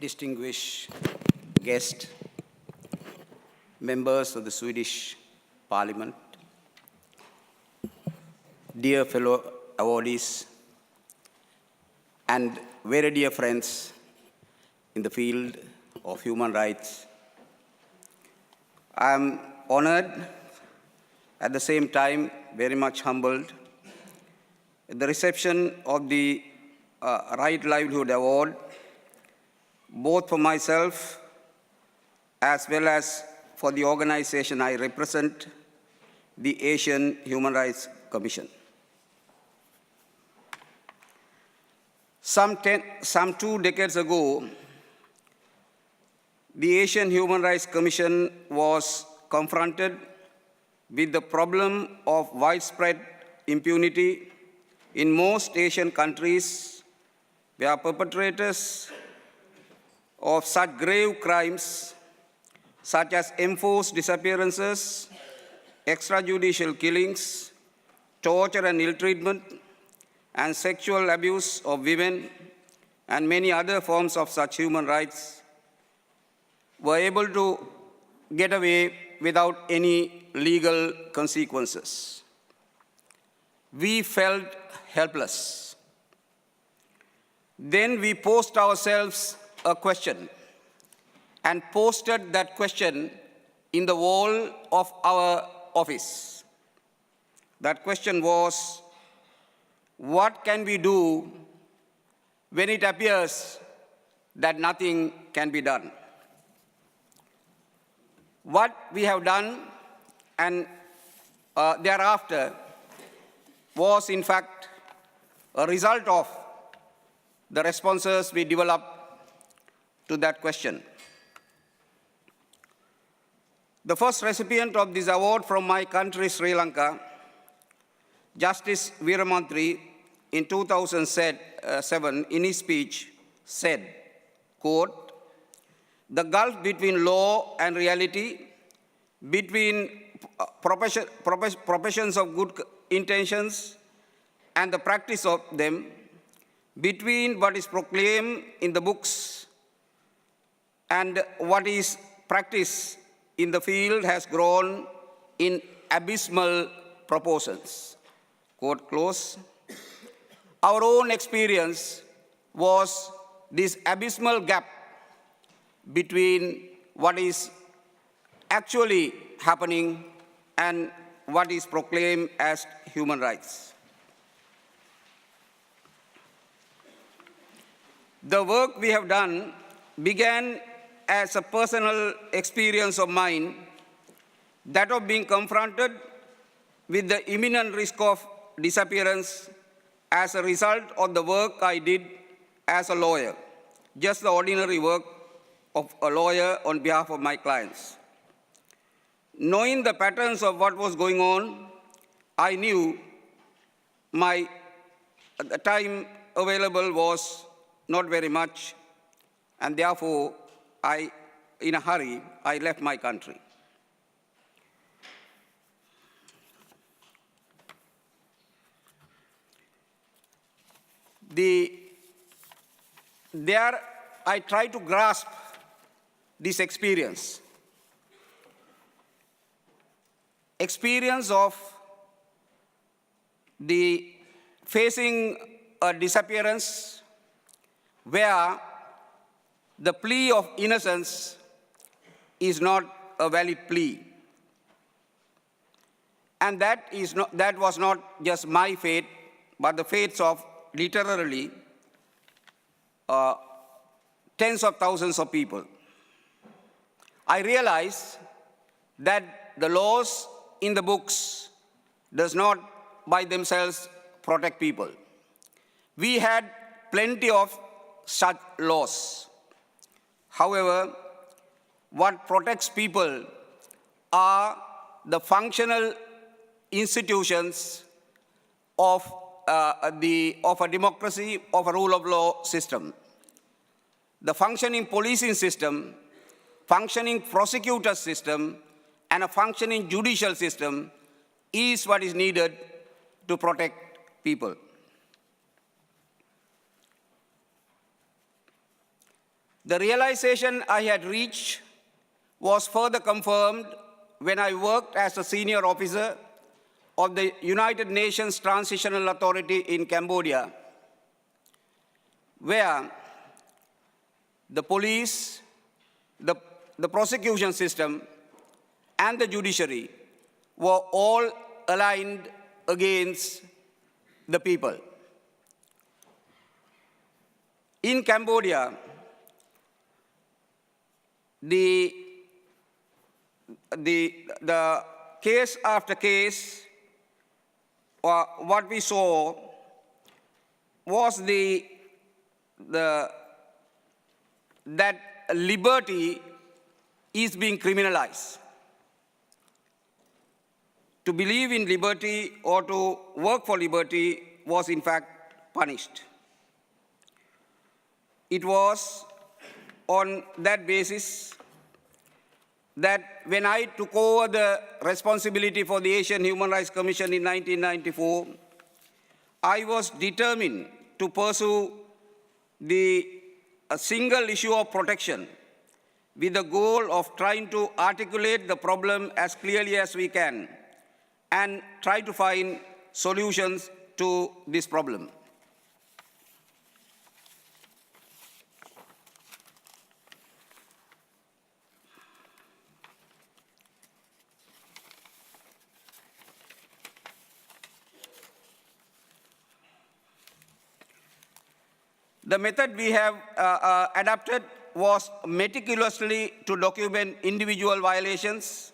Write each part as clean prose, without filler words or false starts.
distinguished guests, members of the Swedish Parliament, dear fellow awardees, and very dear friends in the field of human rights, I am honored, at the same time very much humbled, at the reception of the Right Livelihood Award, both for myself as well as for the organization I represent, the Asian Human Rights Commission. Some 2 decades ago, the Asian Human Rights Commission was confronted with the problem of widespread impunity in most Asian countries where perpetrators of such grave crimes such as enforced disappearances, extrajudicial killings, torture and ill-treatment, and sexual abuse of women, and many other forms of such human rights, were able to get away without any legal consequences. We felt helpless. Then we posed ourselves a question and posted that question in the wall of our office. That question was, what can we do when it appears that nothing can be done? What we have done and thereafter was in fact a result of the responses we developed to that question. The first recipient of this award from my country, Sri Lanka, Justice Veeramantri, in 2007, in his speech, said, quote, "The gulf between law and reality, between professions of good intentions and the practice of them, between what is proclaimed in the books and what is practiced in the field has grown in abysmal proportions." Quote close. Our own experience was this abysmal gap between what is actually happening and what is proclaimed as human rights. The work we have done began as a personal experience of mine, that of being confronted with the imminent risk of disappearance as a result of the work I did as a lawyer, just the ordinary work of a lawyer on behalf of my clients. Knowing the patterns of what was going on, I knew the time available was not very much, and therefore, in a hurry, I left my country. There, I tried to grasp this experience of the facing a disappearance where the plea of innocence is not a valid plea. And that was not just my fate, but the fates of literally tens of thousands of people. I realized that the laws in the books does not by themselves protect people. We had plenty of such laws. However, what protects people are the functional institutions of a democracy, of a rule of law system. The functioning policing system, functioning prosecutor system, and a functioning judicial system is what is needed to protect people. The realization I had reached was further confirmed when I worked as a senior officer of the United Nations Transitional Authority in Cambodia, where the police, the prosecution system, and the judiciary were all aligned against the people. In Cambodia, the case after case, what we saw was that liberty is being criminalized. To believe in liberty or to work for liberty was in fact punished. It was on that basis that when I took over the responsibility for the Asian Human Rights Commission in 1994, I was determined to pursue a single issue of protection with the goal of trying to articulate the problem as clearly as we can and try to find solutions to this problem. The method we have adapted was meticulously to document individual violations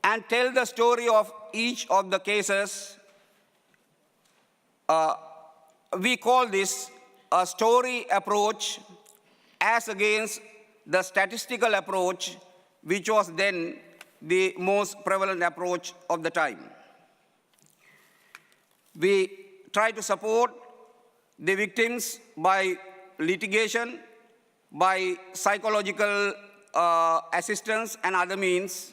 and tell the story of each of the cases. We call this a story approach as against the statistical approach, which was then the most prevalent approach of the time. We try to support the victims by litigation, by psychological assistance and other means.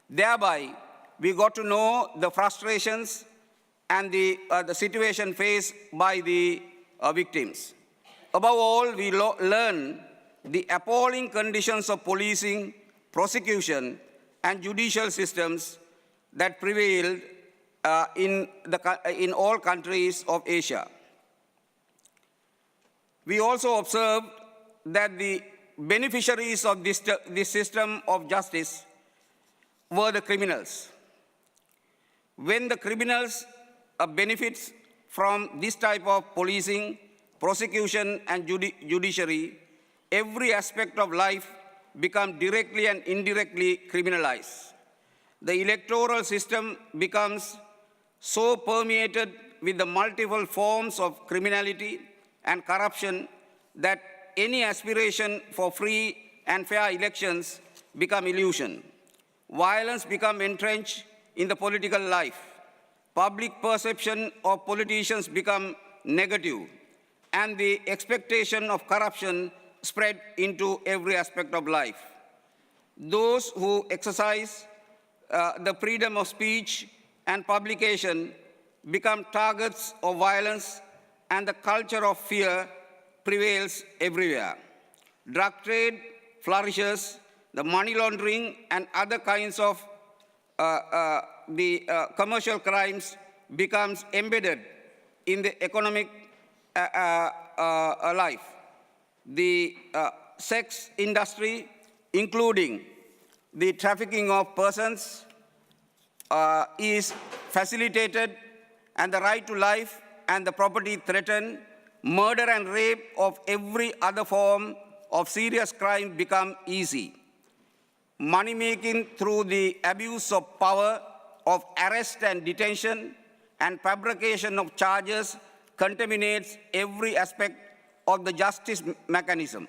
Thereby, we got to know the frustrations and the situation faced by the victims. Above all, we learn the appalling conditions of policing, prosecution, and judicial systems that prevailed in all countries of Asia. We also observed that the beneficiaries of this system of justice were the criminals. When the criminals benefits from this type of policing, prosecution, and judiciary, every aspect of life becomes directly and indirectly criminalized. The electoral system becomes so permeated with the multiple forms of criminality and corruption that any aspiration for free and fair elections become illusion. Violence becomes entrenched in the political life. Public perception of politicians become negative, and the expectation of corruption spread into every aspect of life. Those who exercise the freedom of speech and publication become targets of violence, and the culture of fear prevails everywhere. Drug trade flourishes, the money laundering and other kinds of commercial crimes becomes embedded in the economic life. The sex industry, including the trafficking of persons, is facilitated, and the right to life and the property threatened. Murder and rape of every other form of serious crime become easy. Money making through the abuse of power, of arrest and detention, and fabrication of charges contaminates every aspect of the justice mechanism.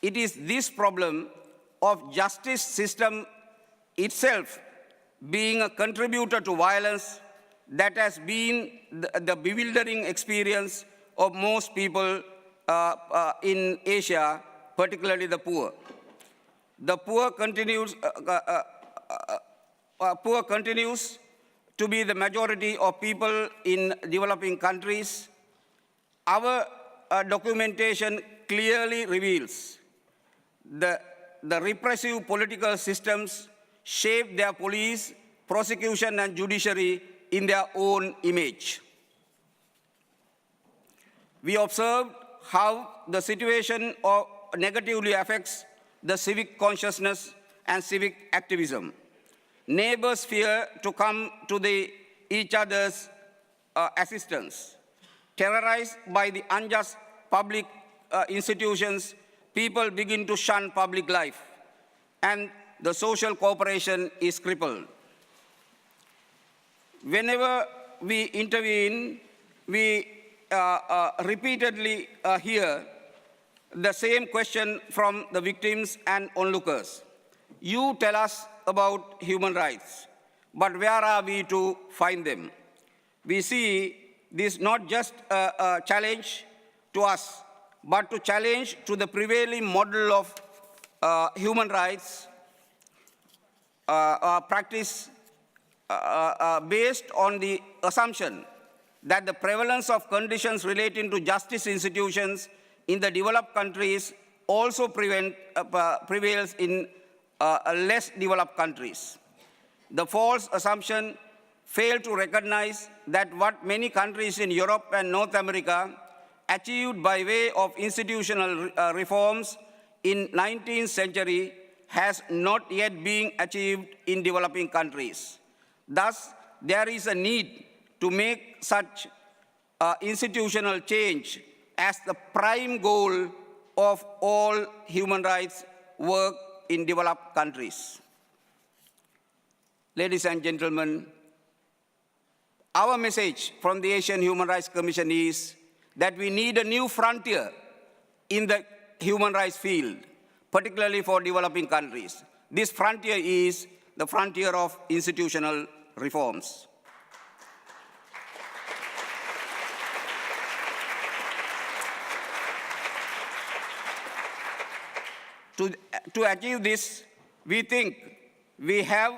It is this problem of justice system itself being a contributor to violence that has been the bewildering experience of most people in Asia, particularly the poor. The poor continues to be the majority of people in developing countries. Our documentation clearly reveals the repressive political systems shape their police, prosecution, and judiciary in their own image. We observed how the situation negatively affects the civic consciousness and civic activism. Neighbors fear to come to each other's assistance. Terrorized by the unjust public institutions, people begin to shun public life, and the social cooperation is crippled. Whenever we intervene, we repeatedly hear the same question from the victims and onlookers. You tell us about human rights, but where are we to find them? We see this not just a challenge to us, but to challenge to the prevailing model of human rights practice based on the assumption that the prevalence of conditions relating to justice institutions in the developed countries also prevails in less developed countries. The false assumption failed to recognize that what many countries in Europe and North America achieved by way of institutional reforms in 19th century has not yet been achieved in developing countries. Thus, there is a need to make such institutional change as the prime goal of all human rights work in developed countries. Ladies and gentlemen, our message from the Asian Human Rights Commission is that we need a new frontier in the human rights field, particularly for developing countries. This frontier is the frontier of institutional reforms. To achieve this, we think we have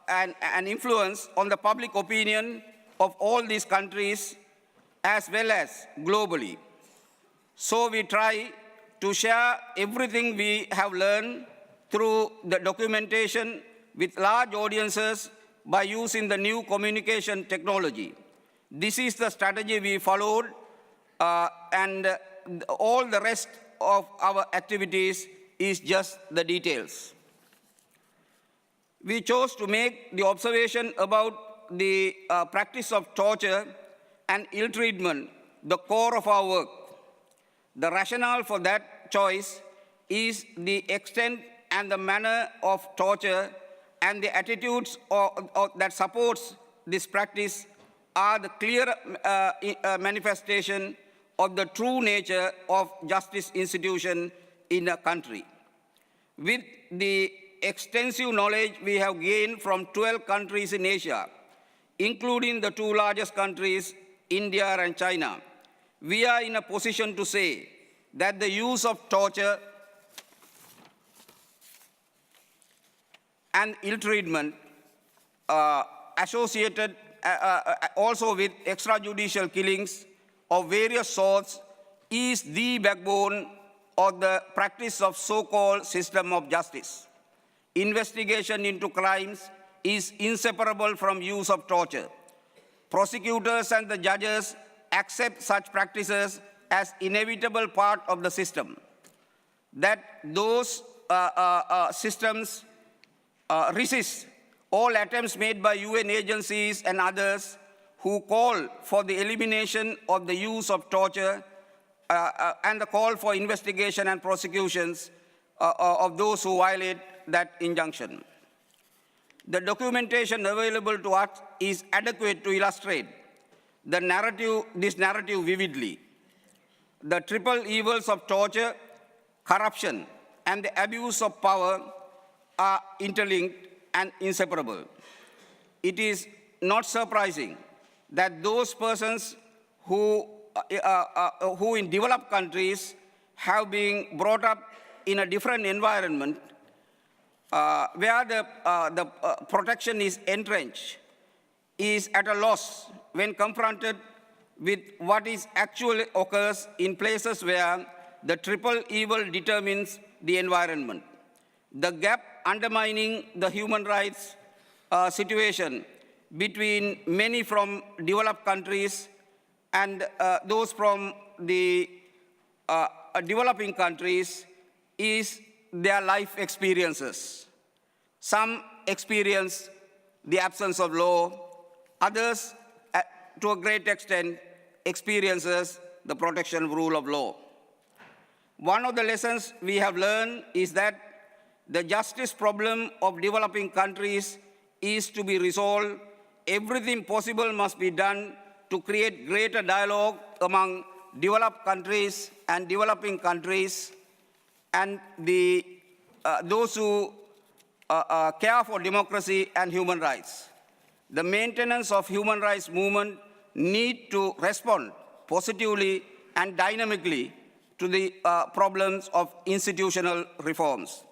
an influence on the public opinion of all these countries as well as globally. So we try to share everything we have learned through the documentation with large audiences by using the new communication technology. This is the strategy we followed, and all the rest of our activities is just the details. We chose to make the observation about the practice of torture and ill-treatment the core of our work. The rationale for that choice is the extent and the manner of torture, and the attitudes that supports this practice are the clear manifestation of the true nature of justice institution in a country. With the extensive knowledge we have gained from 12 countries in Asia, including the two largest countries, India and China, we are in a position to say that the use of torture and ill-treatment associated also with extrajudicial killings of various sorts is the backbone of the practice of so-called system of justice. Investigation into crimes is inseparable from use of torture. Prosecutors and the judges accept such practices as inevitable part of the system. That those systems resist all attempts made by UN agencies and others who call for the elimination of the use of torture and the call for investigation and prosecutions of those who violate that injunction. The documentation available to us is adequate to illustrate this narrative vividly. The triple evils of torture, corruption, and the abuse of power are interlinked and inseparable. It is not surprising that those persons who in developed countries have been brought up in a different environment where the protection is entrenched is at a loss when confronted with what is actually occurs in places where the triple evil determines the environment. The gap undermining the human rights situation between many from developed countries and those from the developing countries is their life experiences. Some experience the absence of law, others, to a great extent, experiences the protection rule of law. One of the lessons we have learned is that the justice problem of developing countries is to be resolved. Everything possible must be done to create greater dialogue among developed countries and developing countries, and those who care for democracy and human rights. The maintenance of human rights movement need to respond positively and dynamically to the problems of institutional reforms.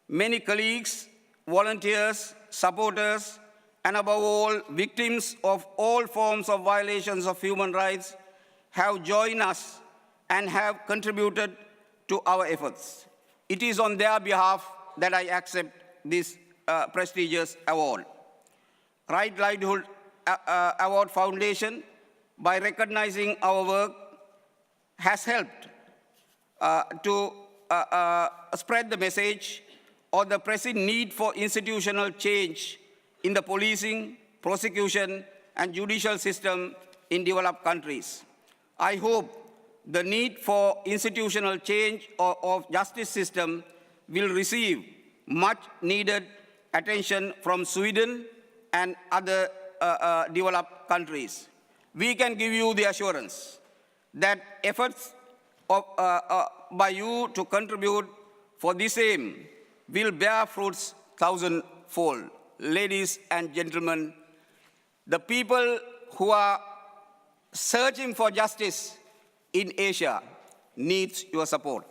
Many colleagues, volunteers, supporters, and above all, victims of all forms of violations of human rights have joined us and have contributed to our efforts. It is on their behalf that I accept this prestigious award. Right Livelihood Award Foundation, by recognizing our work, has helped to spread the message of the pressing need for institutional change in the policing, prosecution, and judicial system in developed countries. I hope the need for institutional change of justice system will receive much needed attention from Sweden and other developed countries. We can give you the assurance that efforts by you to contribute for this aim will bear fruits thousandfold. Ladies and gentlemen, the people who are searching for justice in Asia needs your support.